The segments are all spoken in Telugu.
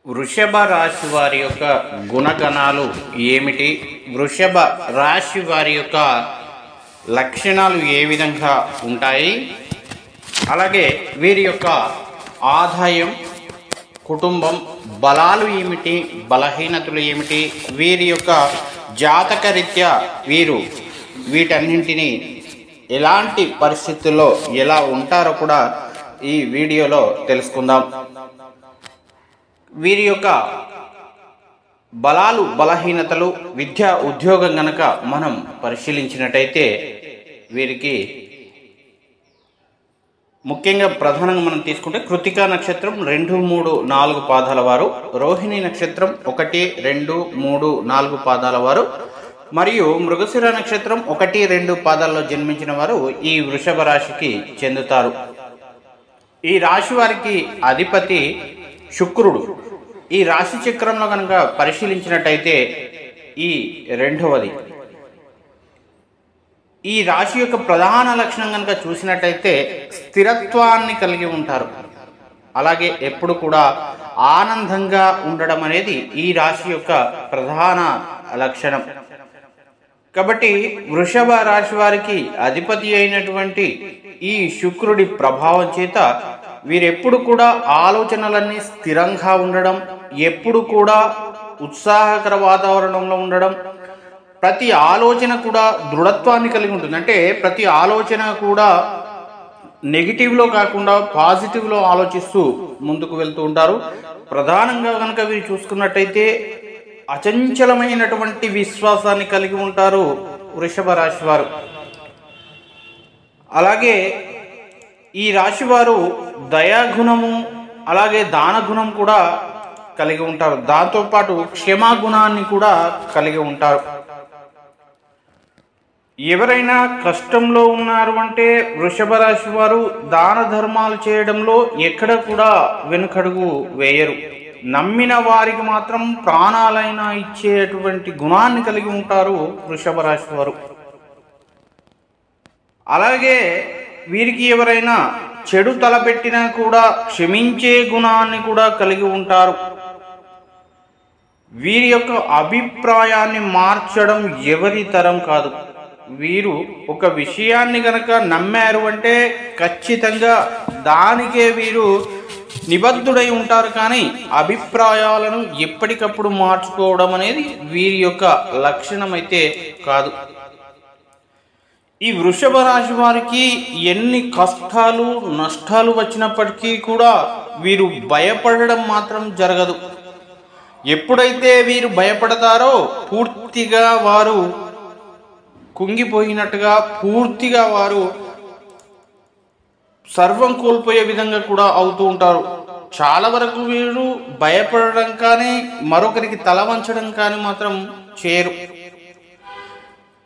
వృషభ రాశి వారి యొక్క గుణగణాలు ఏమిటి? వృషభ రాశి వారి యొక్క లక్షణాలు ఏ విధంగా ఉంటాయి? అలాగే వీరి యొక్క ఆదాయం, కుటుంబం, బలాలు ఏమిటి, బలహీనతలు ఏమిటి, వీరి యొక్క జాతకరీత్యా వీరు వీటన్నింటినీ ఎలాంటి పరిస్థితుల్లో ఎలా ఉంటారో కూడా ఈ వీడియోలో తెలుసుకుందాం. వీరి యొక్క బలాలు, బలహీనతలు, విద్య, ఉద్యోగం గనక మనం పరిశీలించినట్టయితే వీరికి ముఖ్యంగా ప్రధానంగా మనం తీసుకుంటే కృతికా నక్షత్రం 2, 3, 4 పాదాల వారు, రోహిణి నక్షత్రం 1, 2, 3, 4 పాదాల వారు మరియు మృగశిర నక్షత్రం 1, 2 పాదాల్లో జన్మించిన వారు ఈ వృషభ రాశికి చెందుతారు. ఈ రాశి వారికి అధిపతి శుక్రుడు. ఈ రాశి చక్రంలో కనుక పరిశీలించినట్టయితే ఈ రెండవది. ఈ రాశి యొక్క ప్రధాన లక్షణం కనుక చూసినట్టయితే స్థిరత్వాన్ని కలిగి ఉంటారు. అలాగే ఎప్పుడు కూడా ఆనందంగా ఉండడం అనేది ఈ రాశి యొక్క ప్రధాన లక్షణం. కాబట్టి వృషభ రాశి వారికి అధిపతి అయినటువంటి ఈ శుక్రుడి ప్రభావం చేత వీరెప్పుడు కూడా ఆలోచనలన్నీ స్థిరంగా ఉండడం, ఎప్పుడు కూడా ఉత్సాహకర వాతావరణంలో ఉండడం, ప్రతి ఆలోచన కూడా దృఢత్వాన్ని కలిగి ఉంటుంది. అంటే ప్రతి ఆలోచన కూడా నెగిటివ్లో కాకుండా పాజిటివ్లో ఆలోచిస్తూ ముందుకు వెళ్తూ ఉంటారు. ప్రధానంగా కనుక వీరు చూసుకున్నట్టయితే అచంచలమైనటువంటి విశ్వాసాన్ని కలిగి ఉంటారు వృషభ రాశి వారు. అలాగే ఈ రాశి వారు దయాగుణము, అలాగే దానగుణం కూడా కలిగి ఉంటారు. దాంతోపాటు క్షమాగుణాన్ని కూడా కలిగి ఉంటారు. ఎవరైనా కష్టంలో ఉన్నారు అంటే వృషభ రాశి వారు దాన ధర్మాలు చేయడంలో ఎక్కడ కూడా వెనుకడుగు వేయరు. నమ్మిన వారికి మాత్రం ప్రాణాలైనా ఇచ్చేటువంటి గుణాన్ని కలిగి ఉంటారు వృషభ రాశి వారు. అలాగే వీరికి ఎవరైనా చెడు తలపెట్టినా కూడా క్షమించే గుణాన్ని కూడా కలిగి ఉంటారు. వీరి యొక్క అభిప్రాయాన్ని మార్చడం ఎవరి తరం కాదు. వీరు ఒక విషయాన్ని గనక నమ్మారు అంటే ఖచ్చితంగా దానికే వీరు నిబద్ధుడై ఉంటారు. కానీ అభిప్రాయాలను ఎప్పటికప్పుడు మార్చుకోవడం అనేది వీరి యొక్క లక్షణం అయితే కాదు. ఈ వృషభ రాశి వారికి ఎన్ని కష్టాలు, నష్టాలు వచ్చినప్పటికీ కూడా వీరు భయపడడం మాత్రం జరగదు. ఎప్పుడైతే వీరు భయపడతారో పూర్తిగా వారు కుంగిపోయినట్టుగా, పూర్తిగా వారు సర్వం కోల్పోయే విధంగా కూడా అవుతూ ఉంటారు. చాలా వరకు వీరు భయపడడం కానీ, మరొకరికి తల వంచడం కానీ మాత్రం చేయరు.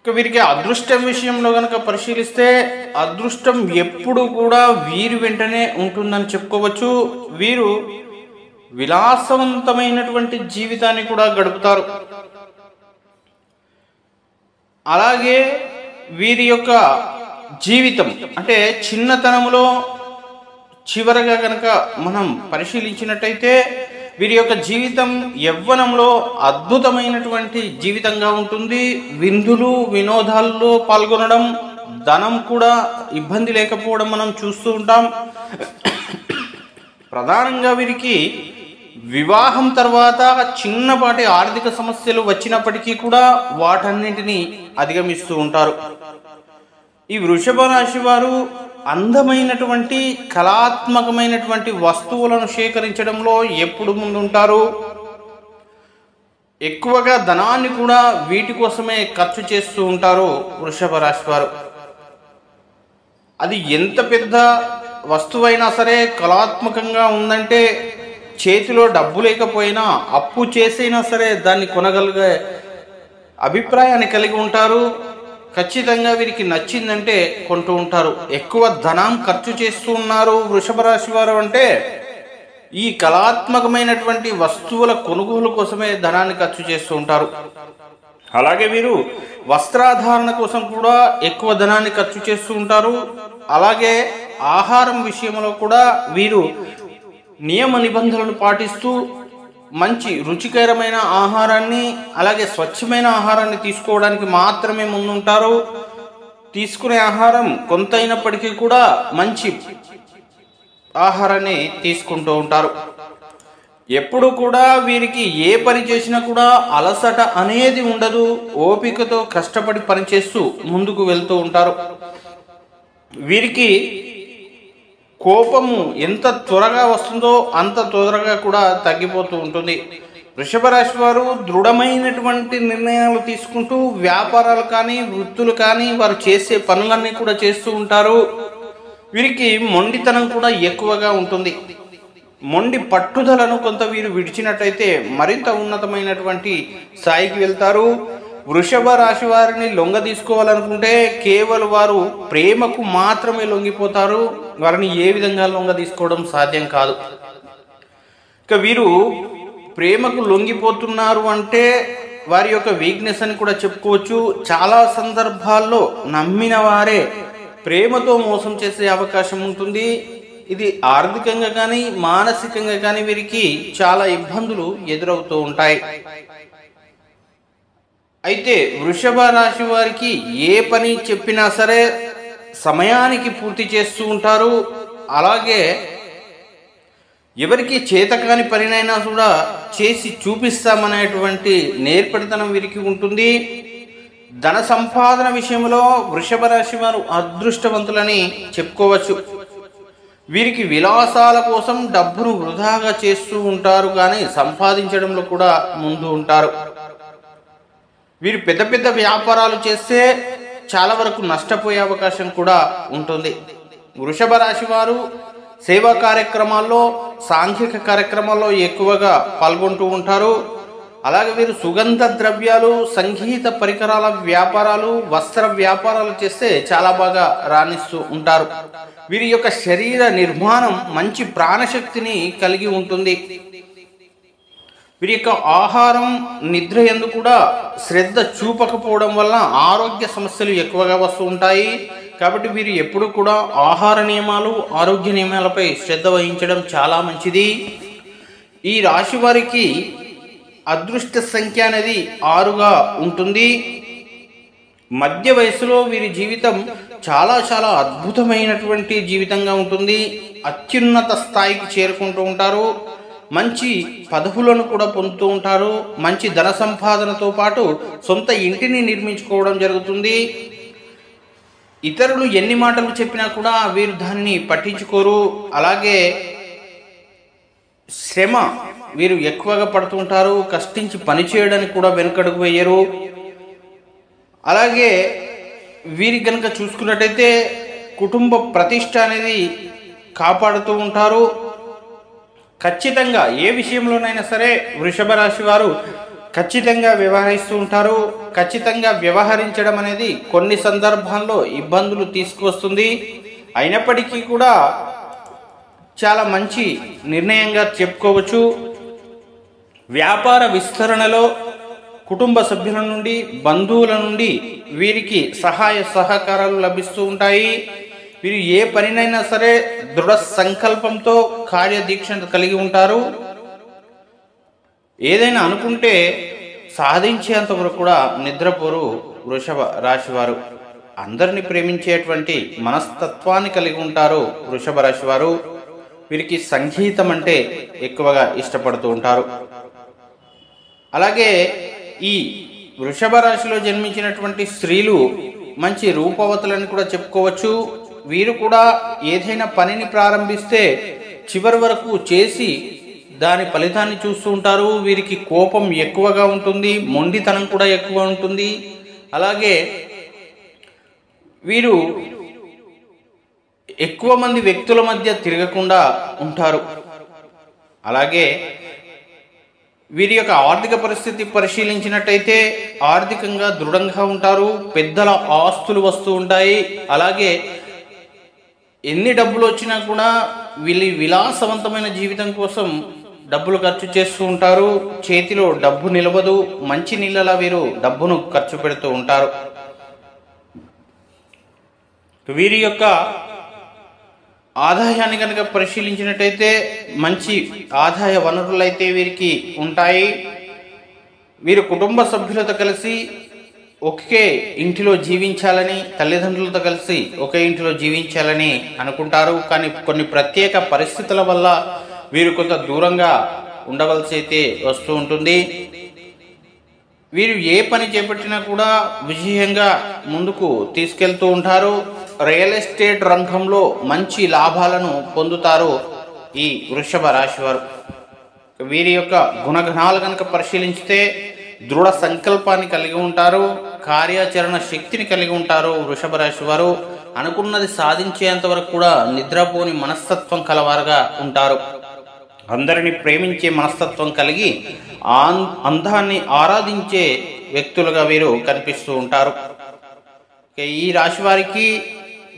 వీరికి అదృష్టం విషయంలో కనుక పరిశీలిస్తే అదృష్టం ఎప్పుడు కూడా వీరి వెంటనే ఉంటుందని చెప్పుకోవచ్చు. వీరు విలాసవంతమైనటువంటి జీవితాన్ని కూడా గడుపుతారు. అలాగే వీరి యొక్క జీవితం అంటే చిన్నతనంలో చివరగా కనుక మనం పరిశీలించినట్టయితే వీరి యొక్క జీవితం యవ్వనంలో అద్భుతమైనటువంటి జీవితంగా ఉంటుంది. విందులు, వినోదాల్లో పాల్గొనడం, ధనం కూడా ఇబ్బంది లేకపోవడం మనం చూస్తూ ఉంటాం. ప్రధానంగా వీరికి వివాహం తర్వాత చిన్నపాటి ఆర్థిక సమస్యలు వచ్చినప్పటికీ కూడా వాటన్నింటినీ అధిగమిస్తూ ఉంటారు. ఈ వృషభ రాశి వారు అందమైనటువంటి, కళాత్మకమైనటువంటి వస్తువులను సేకరించడంలో ఎప్పుడు ముందుంటారు. ఎక్కువగా ధనాన్ని కూడా వీటి కోసమే ఖర్చు చేస్తూ ఉంటారు వృషభ రాశి వారు. అది ఎంత పెద్ద వస్తువైనా సరే కళాత్మకంగా ఉందంటే చేతిలో డబ్బు లేకపోయినా అప్పు చేసైనా సరే దాన్ని కొనగలిగే అభిప్రాయాన్ని కలిగి ఉంటారు. ఖచ్చితంగా వీరికి నచ్చిందంటే కొంటూ ఉంటారు. ఎక్కువ ధనం ఖర్చు చేస్తూ ఉన్నారు వృషభ రాశి వారు అంటే ఈ కళాత్మకమైనటువంటి వస్తువుల కొనుగోలు కోసమే ధనాన్ని ఖర్చు చేస్తూ ఉంటారు. అలాగే వీరు వస్త్రాధారణ కోసం కూడా ఎక్కువ ధనాన్ని ఖర్చు చేస్తూ ఉంటారు. అలాగే ఆహారం విషయంలో కూడా వీరు నియమ నిబంధనలను పాటిస్తూ మంచి రుచికరమైన ఆహారాన్ని అలాగే స్వచ్ఛమైన ఆహారాన్ని తీసుకోవడానికి మాత్రమే ముందుంటారు. తీసుకునే ఆహారం కొంత అయినప్పటికీ కూడా మంచి ఆహారాన్ని తీసుకుంటూ ఉంటారు. ఎప్పుడు కూడా వీరికి ఏ పని చేసినా కూడా అలసట అనేది ఉండదు. ఓపికతో కష్టపడి పనిచేస్తూ ముందుకు వెళ్తూ ఉంటారు. వీరికి కోపము ఎంత త్వరగా వస్తుందో అంత త్వరగా కూడా తగ్గిపోతూ ఉంటుంది. వృషభ రాశి వారు దృఢమైనటువంటి నిర్ణయాలు తీసుకుంటూ వ్యాపారాలు కానీ వృత్తులు కానీ వారు చేసే పనులన్నీ కూడా చేస్తూ ఉంటారు. వీరికి మొండితనం కూడా ఎక్కువగా ఉంటుంది. మొండి పట్టుదలను కొంత వీరు విడిచినట్టయితే మరింత ఉన్నతమైనటువంటి స్థాయికి వెళ్తారు. వృషభ రాశి వారిని లొంగ తీసుకోవాలనుకుంటే కేవలం వారు ప్రేమకు మాత్రమే లొంగిపోతారు. వారిని ఏ విధంగా లొంగ తీసుకోవడం సాధ్యం కాదు. ఇక వీరు ప్రేమకు లొంగిపోతున్నారు అంటే వారి యొక్క వీక్నెస్ అని కూడా చెప్పుకోవచ్చు. చాలా సందర్భాల్లో నమ్మిన వారే ప్రేమతో మోసం చేసే అవకాశం ఉంటుంది. ఇది ఆర్థికంగా కానీ మానసికంగా కానీ వీరికి చాలా ఇబ్బందులు ఎదురవుతూ ఉంటాయి. అయితే వృషభ రాశి వారికి ఏ పని చెప్పినా సరే సమయానికి పూర్తి చేస్తూ ఉంటారు. అలాగే ఎవరికి చేతకాని పనినైనా కూడా చేసి చూపిస్తామనేటువంటి నేర్పరితనం వీరికి ఉంటుంది. ధన సంపాదన విషయంలో వృషభ రాశి వారు అదృష్టవంతులని చెప్పుకోవచ్చు. వీరికి విలాసాల కోసం డబ్బును వృధాగా చేస్తూ ఉంటారు కానీ సంపాదించడంలో కూడా ముందు ఉంటారు. వీరు పెద్ద పెద్ద వ్యాపారాలు చేస్తే చాలా వరకు నష్టపోయే అవకాశం కూడా ఉంటుంది. వృషభ రాశి వారు సేవా కార్యక్రమాల్లో సాంఘిక కార్యక్రమాల్లో ఎక్కువగా పాల్గొంటూ ఉంటారు. అలాగే వీరు సుగంధ ద్రవ్యాలు సంగీత పరికరాల వ్యాపారాలు వస్త్ర వ్యాపారాలు చేస్తే చాలా బాగా రాణిస్తూ ఉంటారు. వీరి యొక్క శరీర నిర్మాణం మంచి ప్రాణశక్తిని కలిగి ఉంటుంది. వీరి యొక్క ఆహారం నిద్ర యందు కూడా శ్రద్ధ చూపకపోవడం వల్ల ఆరోగ్య సమస్యలు ఎక్కువగా వస్తూ ఉంటాయి. కాబట్టి వీరు ఎప్పుడు కూడా ఆహార నియమాలు ఆరోగ్య నియమాలపై శ్రద్ధ వహించడం చాలా మంచిది. ఈ రాశి వారికి అదృష్ట సంఖ్య అనేది 6గా ఉంటుంది. మధ్య వయసులో వీరి జీవితం చాలా చాలా అద్భుతమైనటువంటి జీవితంగా ఉంటుంది. అత్యున్నత స్థాయికి చేరుకుంటూ ఉంటారు. మంచి పదవులను కూడా పొందుతూ ఉంటారు. మంచి ధన సంపాదనతో పాటు సొంత ఇంటిని నిర్మించుకోవడం జరుగుతుంది. ఇతరులు ఎన్ని మాటలు చెప్పినా కూడా వీరు దాన్ని పట్టించుకోరు. అలాగే శ్రమ వీరు ఎక్కువగా పడుతూ ఉంటారు. కష్టించి పని చేయడానికి కూడా వెనుకడుగు వేయరు. అలాగే వీరి కనుక చూసుకున్నట్టయితే కుటుంబ ప్రతిష్ట అనేది కాపాడుతూ ఉంటారు. ఖచ్చితంగా ఏ విషయంలోనైనా సరే వృషభ రాశి వారు ఖచ్చితంగా వ్యవహరిస్తూ ఉంటారు. ఖచ్చితంగా వ్యవహరించడం అనేది కొన్ని సందర్భాల్లో ఇబ్బందులు తీసుకువస్తుంది. అయినప్పటికీ కూడా చాలా మంచి నిర్ణయంగా చెప్పుకోవచ్చు. వ్యాపార విస్తరణలో కుటుంబ సభ్యుల నుండి బంధువుల నుండి వీరికి సహాయ సహకారాలు లభిస్తూ ఉంటాయి. వీరు ఏ పనినైనా సరే దృఢ సంకల్పంతో కార్యదీక్ష కలిగి ఉంటారు. ఏదైనా అనుకుంటే సాధించేంత వరకు కూడా నిద్రపోరు వృషభ రాశి వారు. అందరినీ ప్రేమించేటువంటి మనస్తత్వాన్ని కలిగి ఉంటారు వృషభ రాశి వారు. వీరికి సంగీతం అంటే ఎక్కువగా ఇష్టపడుతూ ఉంటారు. అలాగే ఈ వృషభ రాశిలో జన్మించినటువంటి స్త్రీలు మంచి రూపవతులని కూడా చెప్పుకోవచ్చు. వీరు కూడా ఏదైనా పనిని ప్రారంభిస్తే చివరి వరకు చేసి దాని ఫలితాన్ని చూస్తూ ఉంటారు. వీరికి కోపం ఎక్కువగా ఉంటుంది. మొండితనం కూడా ఎక్కువ ఉంటుంది. అలాగే వీరు ఎక్కువ మంది వ్యక్తుల మధ్య తిరగకుండా ఉంటారు. అలాగే వీరి యొక్క ఆర్థిక పరిస్థితి పరిశీలించినట్టయితే ఆర్థికంగా దృఢంగా ఉంటారు. పెద్దల ఆస్తులు వస్తూ ఉంటాయి. అలాగే ఎన్ని డబ్బులు వచ్చినా కూడా వీళ్ళ విలాసవంతమైన జీవితం కోసం డబ్బులు ఖర్చు చేస్తూ ఉంటారు. చేతిలో డబ్బు నిలవదు. మంచి నీళ్ళలా వీరు డబ్బును ఖర్చు పెడుతూ ఉంటారు. వీరి యొక్క ఆదాయాన్ని కనుక పరిశీలించినట్టయితే మంచి ఆదాయ వనరులు అయితే వీరికి ఉంటాయి. వీరు కుటుంబ సభ్యులతో కలిసి ఒకే ఇంటిలో జీవించాలని, తల్లిదండ్రులతో కలిసి ఒకే ఇంటిలో జీవించాలని అనుకుంటారు. కానీ కొన్ని ప్రత్యేక పరిస్థితుల వల్ల వీరు కొంత దూరంగా ఉండవలసి అయితే వస్తూ ఉంటుంది. వీరు ఏ పని చేపట్టినా కూడా విజయంగా ముందుకు తీసుకెళ్తూ ఉంటారు. రియల్ ఎస్టేట్ రంగంలో మంచి లాభాలను పొందుతారు ఈ వృషభ రాశి వారు. వీరి యొక్క గుణగణాలు కనుక పరిశీలించితే దృఢ సంకల్పాన్ని కలిగి ఉంటారు, కార్యాచరణ శక్తిని కలిగి ఉంటారు. వృషభ రాశి వారు అనుకున్నది సాధించేంత వరకు కూడా నిద్రపోని మనస్తత్వం కలవారుగా ఉంటారు. అందరిని ప్రేమించే మనస్తత్వం కలిగి అందాన్ని ఆరాధించే వ్యక్తులుగా వీరు కనిపిస్తూ ఉంటారు. ఈ రాశి వారికి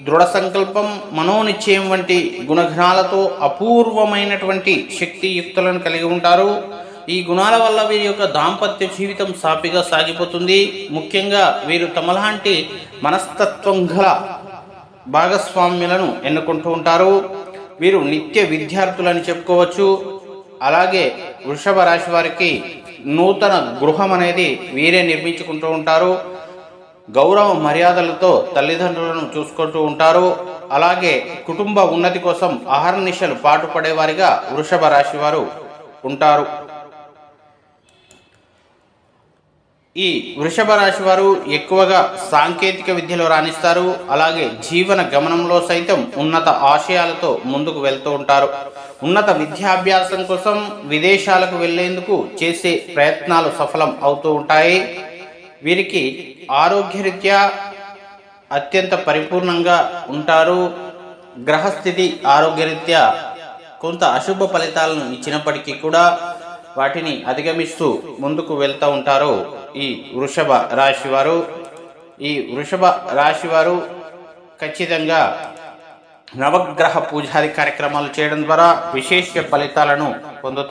దృఢ సంకల్పం, మనోనిశ్చయం వంటి గుణగణాలతో అపూర్వమైనటువంటి శక్తియుక్తులను కలిగి ఉంటారు. ఈ గుణాల వల్ల వీరి యొక్క దాంపత్య జీవితం సాఫీగా సాగిపోతుంది. ముఖ్యంగా వీరు తమలాంటి మనస్తత్వం గల భాగస్వామ్యులను ఎన్నుకుంటూ ఉంటారు. వీరు నిత్య విద్యార్థులని చెప్పుకోవచ్చు. అలాగే వృషభ రాశి వారికి నూతన గృహం అనేది వీరే నిర్మించుకుంటూ ఉంటారు. గౌరవ మర్యాదలతో తల్లిదండ్రులను చూసుకుంటూ ఉంటారు. అలాగే కుటుంబ ఉన్నతి కోసం అహర్నిశలు పాటుపడేవారిగా వృషభ రాశి వారు ఉంటారు. ఈ వృషభ రాశి వారు ఎక్కువగా సాంకేతిక విద్యలో రాణిస్తారు. అలాగే జీవన గమనంలో సైతం ఉన్నత ఆశయాలతో ముందుకు వెళ్తూ ఉంటారు. ఉన్నత విద్యాభ్యాసం కోసం విదేశాలకు వెళ్లేందుకు చేసే ప్రయత్నాలు సఫలం అవుతూ ఉంటాయి. వీరికి ఆరోగ్యరీత్యా అత్యంత పరిపూర్ణంగా ఉంటారు. గ్రహస్థితి ఆరోగ్యరీత్యా కొంత అశుభ ఫలితాలను ఇచ్చినప్పటికీ కూడా వాటిని అధిగమిస్తూ ముందుకు వెళ్తూ ఉంటారు ఈ వృషభ రాశి వారు. ఈ వృషభ రాశి వారు ఖచ్చితంగా నవగ్రహ పూజాది కార్యక్రమాలు చేయడం ద్వారా విశేష ఫలితాలను పొందుతారు.